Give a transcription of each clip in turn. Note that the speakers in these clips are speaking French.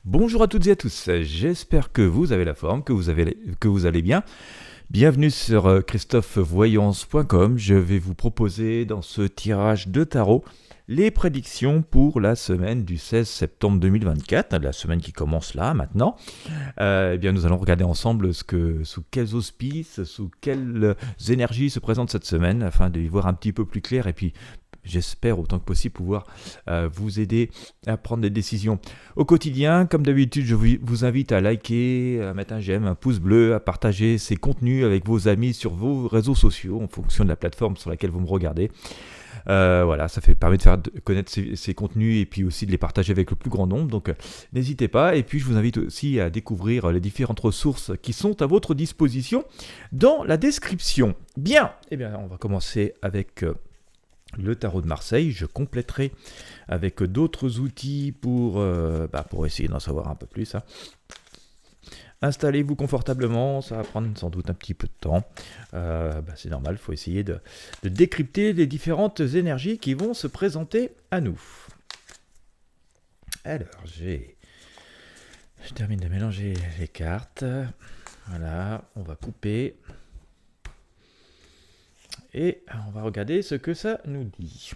Bonjour à toutes et à tous, j'espère que vous avez la forme, que vous allez bien. Bienvenue sur christophevoyance.com. Je vais vous proposer dans ce tirage de tarot les prédictions pour la semaine du 16 septembre 2024, la semaine qui commence là maintenant. Eh bien, nous allons regarder ensemble sous quels auspices, sous quelles énergies se présente cette semaine afin de y voir un petit peu plus clair et puis j'espère autant que possible pouvoir vous aider à prendre des décisions au quotidien. Comme d'habitude, je vous invite à liker, à mettre un j'aime, un pouce bleu, à partager ces contenus avec vos amis sur vos réseaux sociaux en fonction de la plateforme sur laquelle vous me regardez. Voilà, ça permet de faire connaître ces contenus et puis aussi de les partager avec le plus grand nombre. Donc n'hésitez pas. Et puis je vous invite aussi à découvrir les différentes ressources qui sont à votre disposition dans la description. Bien, eh bien on va commencer avec le tarot de Marseille. Je compléterai avec d'autres outils pour essayer d'en savoir un peu plus. Installez-vous confortablement, ça va prendre sans doute un petit peu de temps. C'est normal, il faut essayer de décrypter les différentes énergies qui vont se présenter à nous. Alors, je termine de mélanger les cartes. Voilà, on va couper. Et on va regarder ce que ça nous dit.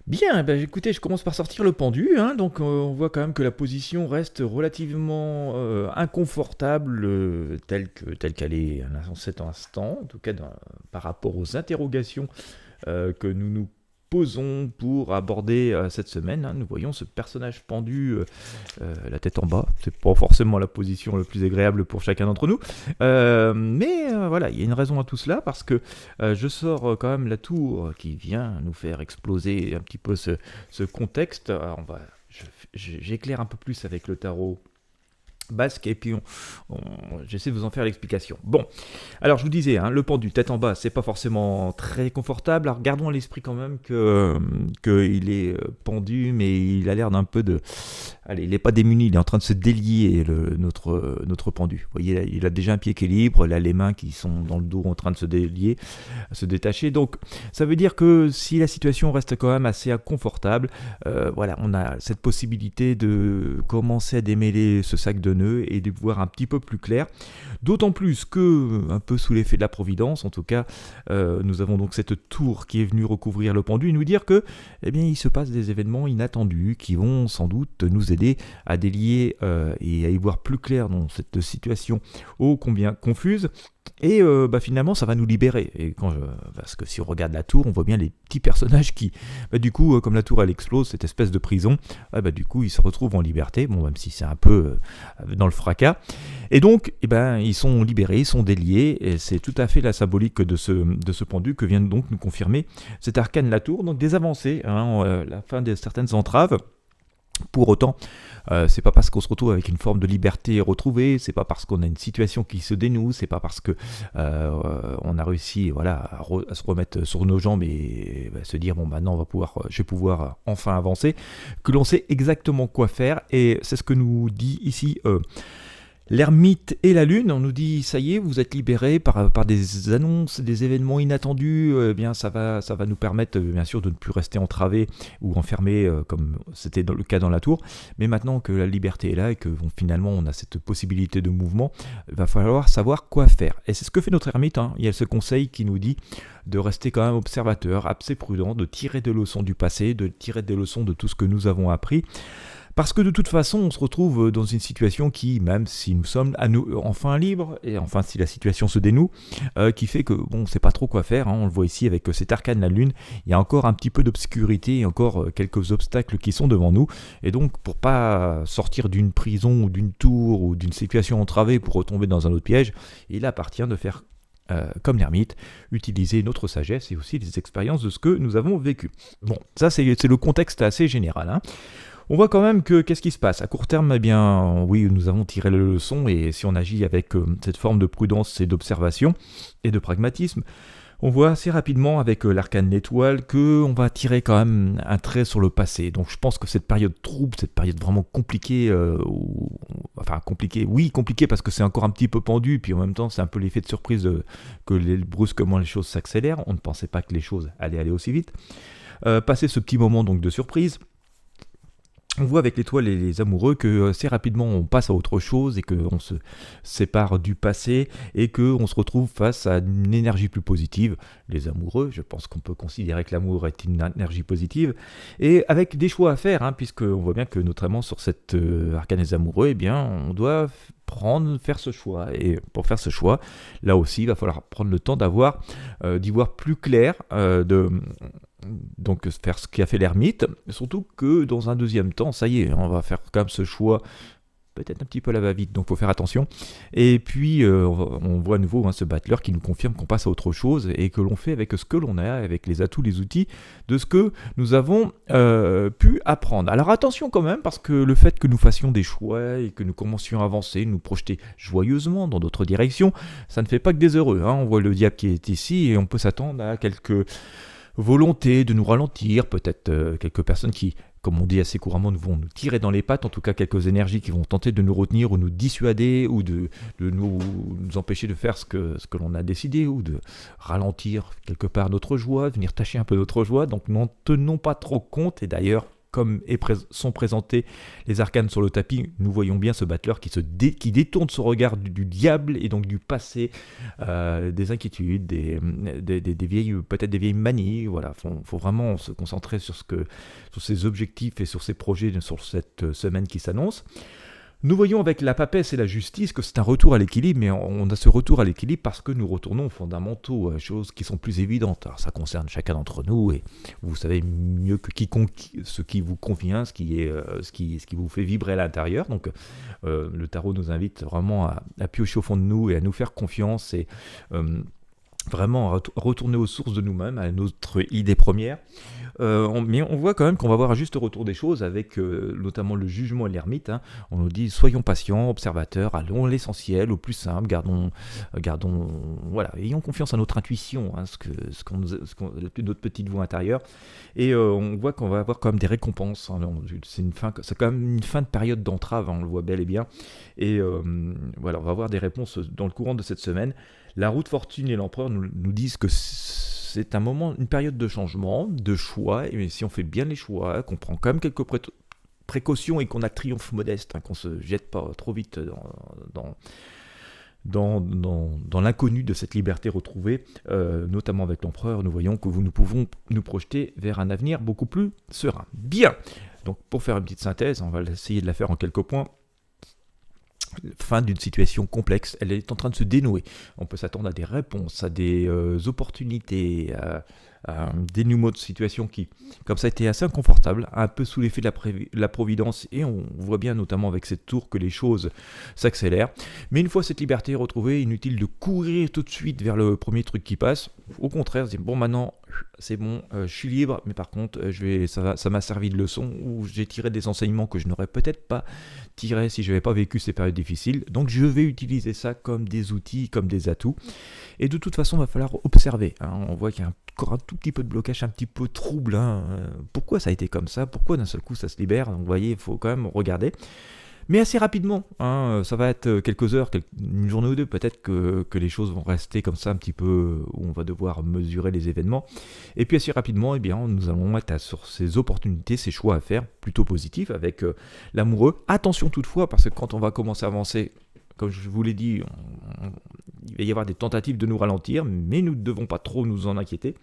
Bien, écoutez, je commence par sortir le pendu, donc on voit quand même que la position reste relativement inconfortable telle qu'elle est en cet instant, en tout cas par rapport aux interrogations que nous posons pour aborder cette semaine. Nous voyons ce personnage pendu, la tête en bas. C'est pas forcément la position la plus agréable pour chacun d'entre nous. Mais voilà, il y a une raison à tout cela, parce que je sors quand même la tour qui vient nous faire exploser un petit peu ce contexte. Alors, j'éclaire un peu plus avec le tarot basque et puis j'essaie de vous en faire l'explication. Bon, alors je vous disais, le pendu tête en bas, c'est pas forcément très confortable. Alors gardons à l'esprit quand même qu'il est pendu, mais il a l'air d'un peu de... Allez, il n'est pas démuni, il est en train de se délier notre pendu. Vous voyez, là, il a déjà un pied qui est libre, là les mains qui sont dans le dos en train de se délier, se détacher. Donc ça veut dire que si la situation reste quand même assez inconfortable, voilà, on a cette possibilité de commencer à démêler ce sac de nœuds et de voir un petit peu plus clair. D'autant plus que, un peu sous l'effet de la providence, en tout cas, nous avons donc cette tour qui est venue recouvrir le pendu et nous dire que, eh bien, il se passe des événements inattendus qui vont sans doute nous aider à délier et à y voir plus clair dans cette situation ô combien confuse. Et finalement ça va nous libérer, et parce que si on regarde la tour, on voit bien les petits personnages qui, du coup, comme la tour elle explose, cette espèce de prison, du coup ils se retrouvent en liberté, même si c'est un peu dans le fracas, et donc ils sont libérés, ils sont déliés, et c'est tout à fait la symbolique de ce pendu que vient donc nous confirmer cet arcane la tour. Donc des avancées, la fin de certaines entraves. Pour autant, c'est pas parce qu'on se retrouve avec une forme de liberté retrouvée, c'est pas parce qu'on a une situation qui se dénoue, c'est pas parce que on a réussi, à se remettre sur nos jambes et se dire maintenant je vais pouvoir enfin avancer, que l'on sait exactement quoi faire. Et c'est ce que nous dit ici l'ermite et la lune. On nous dit, ça y est, vous êtes libérés par des annonces, des événements inattendus. Ça va nous permettre, bien sûr, de ne plus rester entravés ou enfermés comme c'était le cas dans la tour. Mais maintenant que la liberté est là et que finalement on a cette possibilité de mouvement, il va falloir savoir quoi faire. Et c'est ce que fait notre ermite. Il y a ce conseil qui nous dit de rester quand même observateur, assez prudent, de tirer des leçons du passé, de tirer des leçons de tout ce que nous avons appris. Parce que de toute façon, on se retrouve dans une situation qui, même si nous sommes enfin libres, et enfin si la situation se dénoue, qui fait que, on ne sait pas trop quoi faire. On le voit ici avec cet arcane la lune, il y a encore un petit peu d'obscurité, et encore quelques obstacles qui sont devant nous. Et donc, pour pas sortir d'une prison ou d'une tour ou d'une situation entravée pour retomber dans un autre piège, il appartient de faire comme l'ermite, utiliser notre sagesse et aussi les expériences de ce que nous avons vécu. Bon, ça c'est le contexte assez général. On voit quand même que qu'est-ce qui se passe à court terme. Oui, nous avons tiré la leçon, et si on agit avec cette forme de prudence et d'observation et de pragmatisme, On voit assez rapidement avec l'arcane l'étoile qu'on va tirer quand même un trait sur le passé. Donc je pense que cette période trouble, cette période vraiment compliquée, enfin compliquée, oui compliquée parce que c'est encore un petit peu pendu, puis en même temps c'est un peu l'effet de surprise que brusquement les choses s'accélèrent. On ne pensait pas que les choses allaient aller aussi vite. Passer ce petit moment donc de surprise, on voit avec l'étoile et les amoureux que assez rapidement on passe à autre chose et qu'on se sépare du passé et qu'on se retrouve face à une énergie plus positive. Les amoureux, je pense qu'on peut considérer que l'amour est une énergie positive et avec des choix à faire, puisqu'on voit bien que notamment sur cette arcane des amoureux, eh bien, on doit faire ce choix. Et pour faire ce choix, là aussi, il va falloir prendre le temps d'y voir plus clair, donc faire ce qu'a fait l'ermite, surtout que dans un deuxième temps, ça y est, on va faire quand même ce choix, peut-être un petit peu à la va-vite, donc il faut faire attention. Et puis on voit à nouveau ce battleur qui nous confirme qu'on passe à autre chose et que l'on fait avec ce que l'on a, avec les atouts, les outils de ce que nous avons pu apprendre. Alors attention quand même, parce que le fait que nous fassions des choix et que nous commencions à avancer, nous projeter joyeusement dans d'autres directions, ça ne fait pas que des heureux. On voit le diable qui est ici et on peut s'attendre à quelques volonté de nous ralentir, peut-être quelques personnes qui, comme on dit assez couramment, vont nous tirer dans les pattes, en tout cas quelques énergies qui vont tenter de nous retenir ou nous dissuader ou de nous empêcher de faire ce que l'on a décidé ou de ralentir quelque part notre joie, de venir tâcher un peu notre joie, donc n'en tenons pas trop compte. Et d'ailleurs, comme sont présentés les arcanes sur le tapis, nous voyons bien ce battleur qui détourne son regard du diable et donc du passé, des inquiétudes, des vieilles, peut-être des vieilles manies. Voilà, faut vraiment se concentrer sur ses objectifs et sur ses projets sur cette semaine qui s'annonce. Nous voyons avec la papesse et la justice que c'est un retour à l'équilibre, mais on a ce retour à l'équilibre parce que nous retournons aux fondamentaux, à choses qui sont plus évidentes. Alors ça concerne chacun d'entre nous et vous savez mieux que quiconque ce qui vous convient, ce qui vous fait vibrer à l'intérieur. Donc le tarot nous invite vraiment à piocher au fond de nous et à nous faire confiance et vraiment retourner aux sources de nous-mêmes, à notre idée première. Mais on voit quand même qu'on va avoir un juste retour des choses avec notamment le jugement et l'ermite. On nous dit soyons patients, observateurs, allons à l'essentiel, au plus simple, voilà, ayons confiance à notre intuition, notre petite voix intérieure. Et on voit qu'on va avoir quand même des récompenses. C'est quand même une fin de période d'entrave, on le voit bel et bien. Et voilà, on va avoir des réponses dans le courant de cette semaine. La roue de fortune et l'empereur nous disent que c'est un moment, une période de changement, de choix, et si on fait bien les choix, qu'on prend quand même quelques précautions et qu'on a triomphe modeste, qu'on ne se jette pas trop vite dans l'inconnu de cette liberté retrouvée, notamment avec l'empereur, nous voyons que nous pouvons nous projeter vers un avenir beaucoup plus serein. Bien, donc pour faire une petite synthèse, on va essayer de la faire en quelques points. Fin d'une situation complexe, elle est en train de se dénouer. On peut s'attendre à des réponses, à des opportunités, à un dénouement de situation qui, comme ça, était assez inconfortable, un peu sous l'effet de la providence, et on voit bien notamment avec cette tour que les choses s'accélèrent. Mais une fois cette liberté retrouvée, inutile de courir tout de suite vers le premier truc qui passe. Au contraire, c'est bon, maintenant c'est bon, je suis libre, mais par contre ça m'a servi de leçon, où j'ai tiré des enseignements que je n'aurais peut-être pas tiré si je n'avais pas vécu ces périodes difficiles. Donc je vais utiliser ça comme des outils, comme des atouts. Et de toute façon, il va falloir observer. On voit qu'il y a encore un tout petit peu de blocage, un petit peu trouble. Pourquoi ça a été comme ça? Pourquoi d'un seul coup ça se libère? Donc vous voyez, il faut quand même regarder. Mais assez rapidement, ça va être quelques heures, une journée ou deux, peut-être que les choses vont rester comme ça un petit peu, où on va devoir mesurer les événements. Et puis assez rapidement, nous allons être sur ces opportunités, ces choix à faire, plutôt positifs, avec l'amoureux. Attention toutefois, parce que quand on va commencer à avancer, comme je vous l'ai dit, il va y avoir des tentatives de nous ralentir, mais nous ne devons pas trop nous en inquiéter.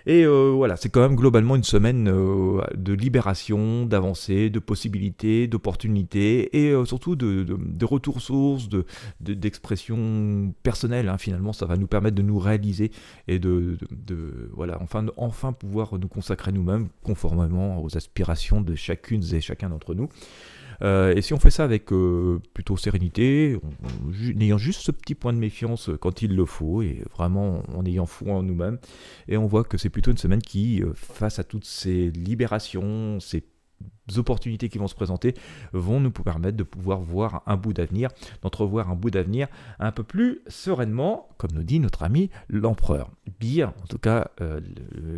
Et voilà, c'est quand même globalement une semaine de libération, d'avancée, de possibilités, d'opportunités et surtout de retour source, d'expression personnelle. Finalement, ça va nous permettre de nous réaliser et voilà, enfin pouvoir nous consacrer nous-mêmes conformément aux aspirations de chacune et chacun d'entre nous. Et si on fait ça avec plutôt sérénité, en ayant juste ce petit point de méfiance quand il le faut, et vraiment en ayant foi en nous-mêmes, et on voit que c'est plutôt une semaine qui, face à toutes ces libérations, ces opportunités qui vont se présenter vont nous permettre de pouvoir voir un bout d'avenir, d'entrevoir un bout d'avenir un peu plus sereinement, comme nous dit notre ami l'empereur. Bien, en tout cas,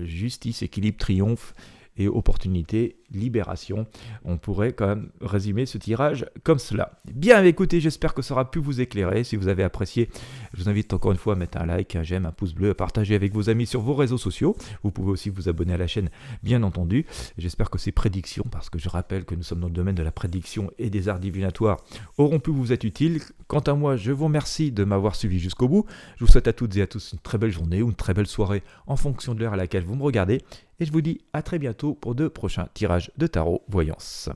justice, équilibre, triomphe et opportunité, libération. On pourrait quand même résumer ce tirage comme cela. Bien, écoutez, j'espère que ça aura pu vous éclairer. Si vous avez apprécié, je vous invite encore une fois à mettre un like, un j'aime, un pouce bleu, à partager avec vos amis sur vos réseaux sociaux. Vous pouvez aussi vous abonner à la chaîne, bien entendu. J'espère que ces prédictions, parce que je rappelle que nous sommes dans le domaine de la prédiction et des arts divinatoires, auront pu vous être utiles. Quant à moi, je vous remercie de m'avoir suivi jusqu'au bout. Je vous souhaite à toutes et à tous une très belle journée ou une très belle soirée en fonction de l'heure à laquelle vous me regardez. Et je vous dis à très bientôt pour de prochains tirages de tarot voyance.